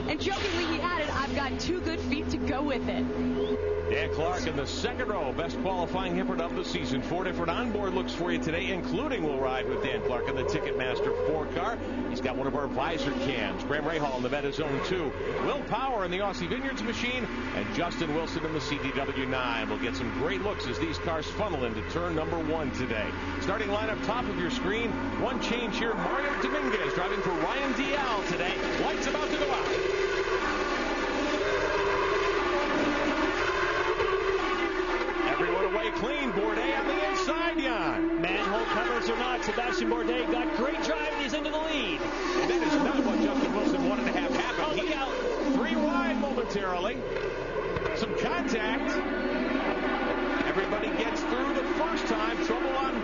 And jokingly he added, I've got 2 good feet to go with it. Dan Clark in the second row, best qualifying effort of the season. 4 different onboard looks for you today, including we'll ride with Dan Clark in the Ticketmaster 4 car. He's got one of our visor cams. Graham Rahal in the Meta Zone 2. Will Power in the Aussie Vineyards machine. And Justin Wilson in the CDW 9. We'll get some great looks as these cars funnel into turn number 1 today. Starting lineup top of your screen. One change here. Mario Dominguez driving for Ryan Dial today. Lights about to go out. Everyone away clean. Bourdais on the inside, Jan. Manhole covers or not, Sebastian Bourdais got great drive and he's into the lead. And that is not what Justin Wilson wanted to have happen. Oh, look out. 3 wide momentarily. Some contact. Everybody gets through the first time. Trouble on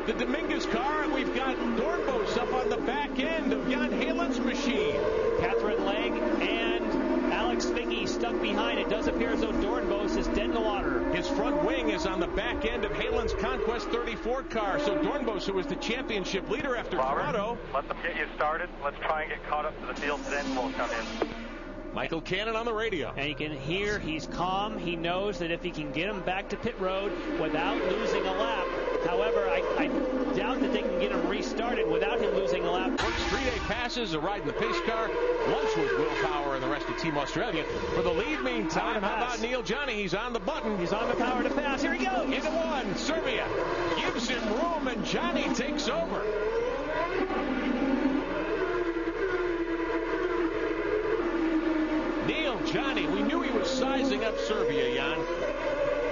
the Dominguez car, and we've got Dornbos up on the back end of Jan Helen's machine. Catherine Legge and Alex Figge stuck behind. It does appear as though Dornbos is dead in the water. His front wing is on the back end of Helen's Conquest 34 car. So Dornbos, who was the championship leader after Toronto. Let them get you started. Let's try and get caught up to the field, then we'll come in. Michael Cannon on the radio. And you can hear he's calm. He knows that if he can get him back to pit road without losing a lap. However, I doubt that they can get him restarted without him losing a lap. Works 3-day passes, a ride in the pace car, lunch with Will Power and the rest of Team Australia. For the lead, meantime, how about Neil Johnny? He's on the button. He's on the power to pass. Here he goes. Into one. Serbia gives him room, and Johnny takes over. Johnny, we knew he was sizing up Serbia, Jan.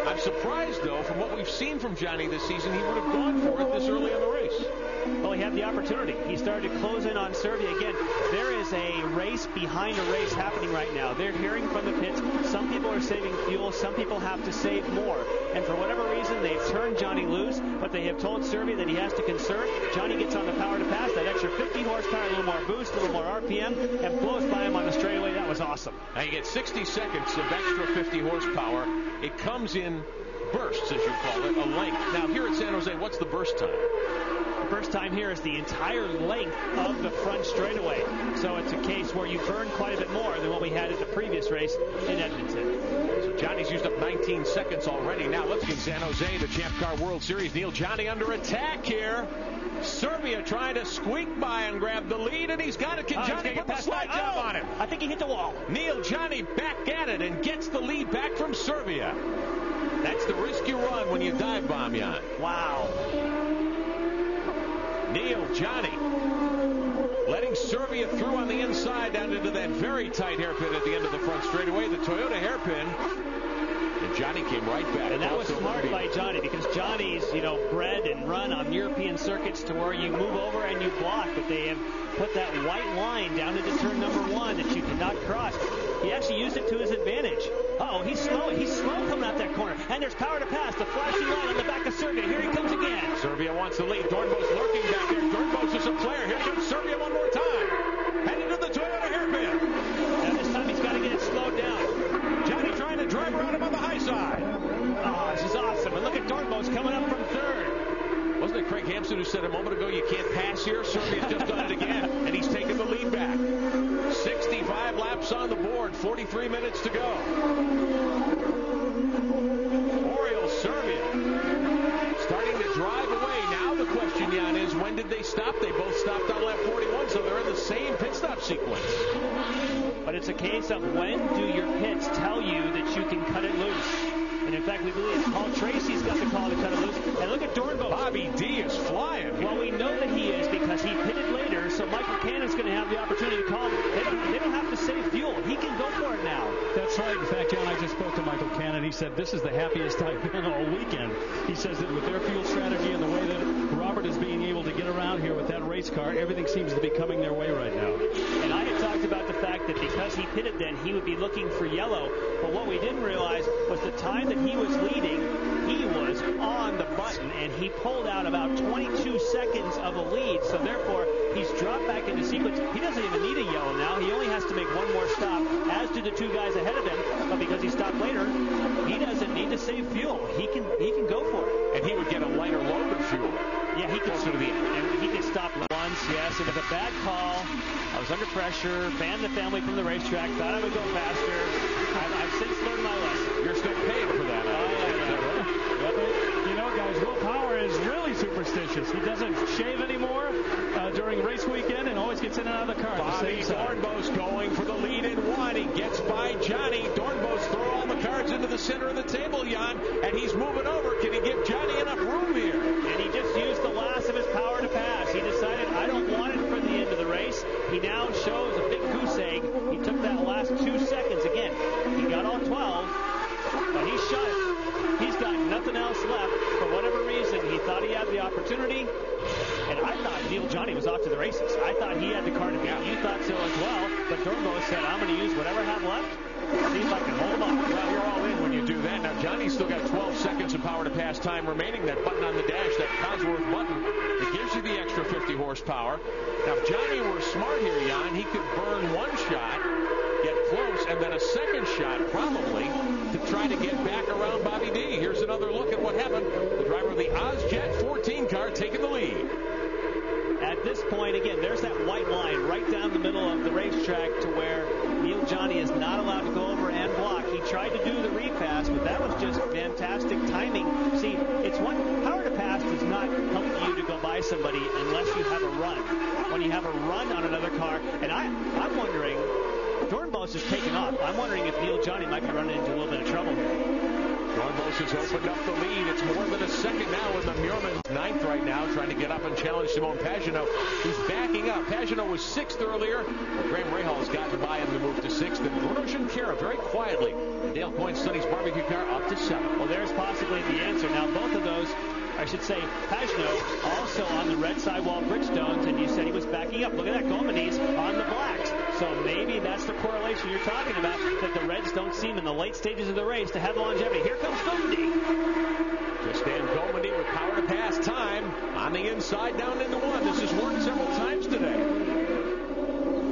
I'm surprised, though, from what we've seen from Johnny this season, he would have gone for it this early in the race. Well, he had the opportunity. He started to close in on Serbia. Again, there is a race behind a race happening right now. They're hearing from the pits. Some people are saving fuel. Some people have to save more. And for whatever reason, they've turned Johnny loose, but they have told Serbia that he has to conserve. Johnny gets on the power to pass. That extra 15 horsepower, a little more boost, a little more RPM, and blows by him on the straightaway. That was awesome. Now you get 60 seconds of extra 50 horsepower. It comes in bursts, as you call it, a length. Now, here at San Jose, what's the burst time? The burst time here is the entire length of the front straightaway. So it's a case where you burn quite a bit more than what we had at the previous race in Edmonton. So Johnny's used up 19 seconds already. Now let's get San Jose, the Champ Car World Series. Neil Johnny under attack here. Serbia trying to squeak by and grab the lead, and he's got it. Can Johnny put the slide job on him? I think he hit the wall. Neil Johnny back at it and gets the lead back from Serbia. That's the risk you run when you dive bomb, Jan. Wow. Neil Johnny letting Serbia through on the inside down into that very tight hairpin at the end of the front straightaway. The Toyota hairpin. And Johnny came right back. And that was smart by Johnny, because Johnny's, bred and run on European circuits to where you move over and you block, but they have put that white line down into turn number 1 that you cannot cross. He actually used it to his advantage. Uh-oh, he's slow. He's slow coming out that corner. And there's power to pass. The flashing line on the back of Serbia. Here he comes again. Serbia wants the lead. Dornbos lurking back there. Dornbos is a player. Here comes Serbia one more time. Heading to the Toyota hairpin. Now this time he's got to get it slowed down. Johnny trying to drive around him on the high side. Oh, this is awesome. And look at Dornbos coming up from third. Wasn't it Craig Hampson who said a moment ago you can't pass here? Serbia's just done it again, and he's taken the lead back. 65 laps on the board, 43 minutes to go. Orioles, Serbia starting to drive away. Now the question, Jan, is when did they stop? They both stopped on lap 41, so they're in the same pit stop sequence. But it's a case of when do your pits tell you that you can cut it loose? And in fact, we believe Paul Tracy's got the call to cut it loose. And look at Dornbos. Bobby D is flying. Well, we know that he is because he pitted later, so Michael Cannon's going to have the opportunity to call him. They don't have to save fuel. He can go for it now. That's right. In fact, John, I just spoke to Michael Cannon. He said this is the happiest I've been all weekend. He says that with their fuel strategy and the way that Robert is being able to get around here with that race car, everything seems to be coming their way right now. And I had talked about the fact that because he pitted then, he would be looking for yellow. But what we didn't realize was the time that he was leading, he was on the button, and he pulled out about 22 seconds of a lead. So therefore, he's dropped back into sequence. He doesn't even need a yellow now. He only has to make one more stop, as do the two guys ahead of him. But because he stopped later, he doesn't need to save fuel. He can go for it. And he would get a lighter load of fuel. Yeah, he could. Closer to the end. And he could stop one, once, yes. It was a bad call. I was under pressure, banned the family from the racetrack, thought I would go faster. I've since learned my lesson. You're still paying for that. You know, guys, Will Power is really superstitious. He doesn't shave anymore during race weekend and always gets in and out of the car. Bobby Dornbos going for the lead in one. He gets by Johnny. Dornbos throw all the cards into the center of the table, Jan, and he's moving over. Can he give Johnny enough room here? And he just used the last of his power to pass. He decided, I don't want it for the end of the race. He now shows a big goose egg. He took that last 2 seconds. Again, he got all 12, but he shot it. He's got nothing else left. For whatever reason, he thought he had the opportunity. And I thought Neil Johnny was off to the races. I thought he had the car to beat. You thought so as well. But Dornbos said, I'm going to use whatever I have left. See if I can hold him up. Well, you're all in when you do that. Now, Johnny's still got 12 seconds of power to pass time remaining. That button on the dash, that Cosworth button, it gives you the extra 50 horsepower. Now, if Johnny were smart here, Jan, he could burn one shot, get close, and then a second shot probably to try to get back around Bobby D. Here's another look at what happened. The driver of the Ozjet 14 car taking the lead. At this point, again, there's that white line right down the middle of the racetrack to where Neil Johnny is not allowed to go over and block. He tried to do the repass, but that was just fantastic timing. See, it's one power to pass does not help you to go by somebody unless you have a run. When you have a run on another car, and I'm wondering, Dornbos is taking off. I'm wondering if Neil Johnny might be running into a little bit of trouble here. Dornbos has opened up the lead. It's more than a second now with the Muirman ninth right now, trying to get up and challenge Simon Pagenaud, who's backing up. Pagenaud was sixth earlier. Graham Rahal has gotten by him to move to sixth. And Bruno Junqueira very quietly. And Dale Coyne's Sonny's barbecue car up to seventh. Well, there's possibly the answer. Now, both of those, I should say, Pagenaud also on the red sidewall Bridgestones, and you said he was backing up. Look at that, Gomini's on the blacks. So maybe that's the correlation you're talking about, that the reds don't seem in the late stages of the race to have longevity. Here comes Gomini. Just Dan Gomini with power to pass time on the inside down into one. This has worked several times today.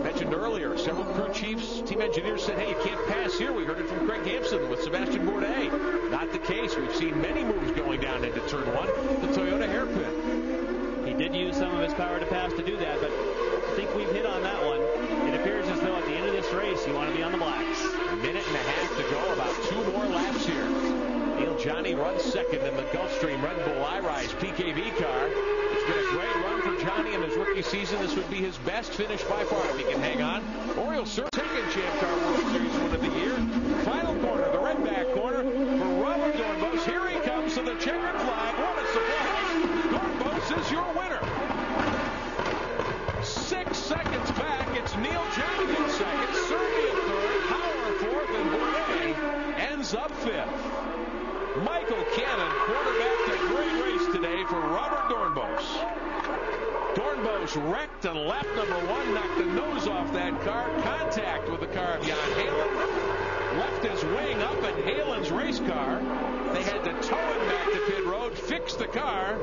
Mentioned earlier, several crew chiefs, team engineers said, hey, you can't pass here. We heard it from Craig Hampson with Sebastian Bourdais. Not the case. We've seen many moves going down into turn one, the Toyota hairpin. He did use some of his power to pass to do that, but I think we've hit on that one. It appears as though at the end of this race, you want to be on the blacks. A minute and a half to go, about 2 more laps here. Neil Johnny runs second in the Gulfstream Red Bull I-Rise PKV car. It's been a great run for Johnny in his rookie season. This would be his best finish by far if he can hang on. Or he'll serve second Champ Car World Series win of the year. Final corner, the red back corner for Robert Dornbos. Here he comes to the checkered flag. What a surprise. Dornbos is your winner. 6 seconds back, it's Neil Johnny in second, Serbia third, Power fourth, and Bourdais ends up fifth. Michael Cannon quarterbacked a great race today for Robert Dornbos. Dornbos wrecked on lap number 1, knocked the nose off that car, contact with the car of Jan Halen, left his wing up in Halen's race car. They had to tow him back to pit road, fix the car.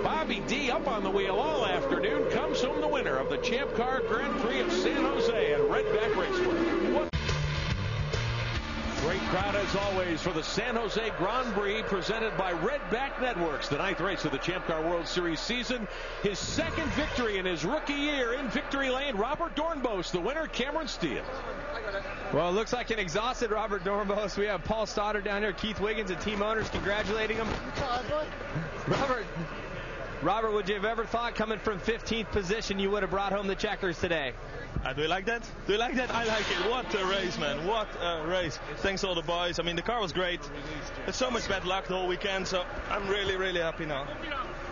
Bobby D up on the wheel all afternoon, comes home the winner of the Champ Car Grand Prix of San Jose at Redback Raceway. Great crowd as always for the San Jose Grand Prix presented by Redback Networks. The 9th race of the Champ Car World Series season. His second victory in his rookie year in victory lane. Robert Dornbos, the winner. Cameron Steele. Well, it looks like an exhausted Robert Dornbos. We have Paul Stoddard down here, Keith Wiggins, and team owners congratulating him. Robert, would you have ever thought coming from 15th position you would have brought home the checkers today? Do you like that? Do you like that? I like it. What a race, man. What a race. Thanks all the boys. I mean, the car was great. It's so much bad luck the whole weekend, so I'm really, really happy now.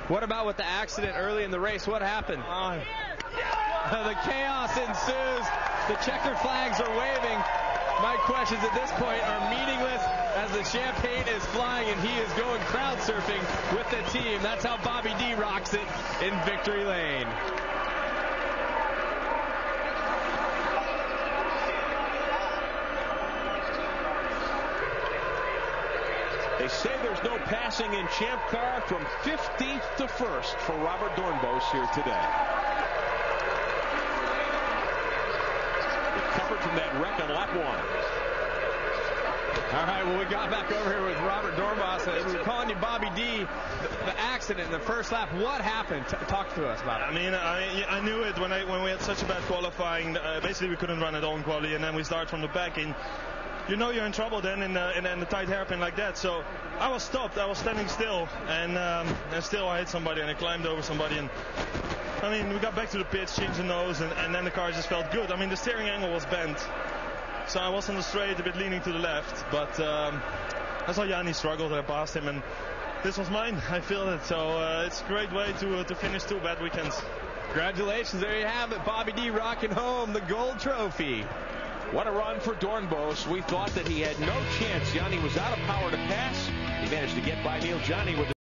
What about with the accident early in the race? What happened? The chaos ensues. The checkered flags are waving. My questions at this point are meaningless as the champagne is flying and he is going crowd surfing with the team. That's how Bobby D rocks it in victory lane. They say there's no passing in Champ Car from 15th to 1st for Robert Dornbos here today. Recovered from that wreck on lap 1. All right, well, we got back over here with Robert Doornbos. We were calling you Bobby D. The accident in the first lap, what happened? Talk to us about it. I mean, I knew it when we had such a bad qualifying. Basically, we couldn't run it on quali, and then we start from the back. And you know you're in trouble then in the tight hairpin like that. So I was stopped. I was standing still, and still I hit somebody, and I climbed over somebody. And I mean, we got back to the pits, changed the nose, and then the car just felt good. I mean, the steering angle was bent. So I was on the straight, a bit leaning to the left, but I saw Yanni struggled, and I passed him, and this was mine. I feel it, so it's a great way to finish 2 bad weekends. Congratulations, there you have it. Bobby D rocking home the gold trophy. What a run for Doornbos. We thought that he had no chance. Yanni was out of power to pass. He managed to get by Neil Johnny with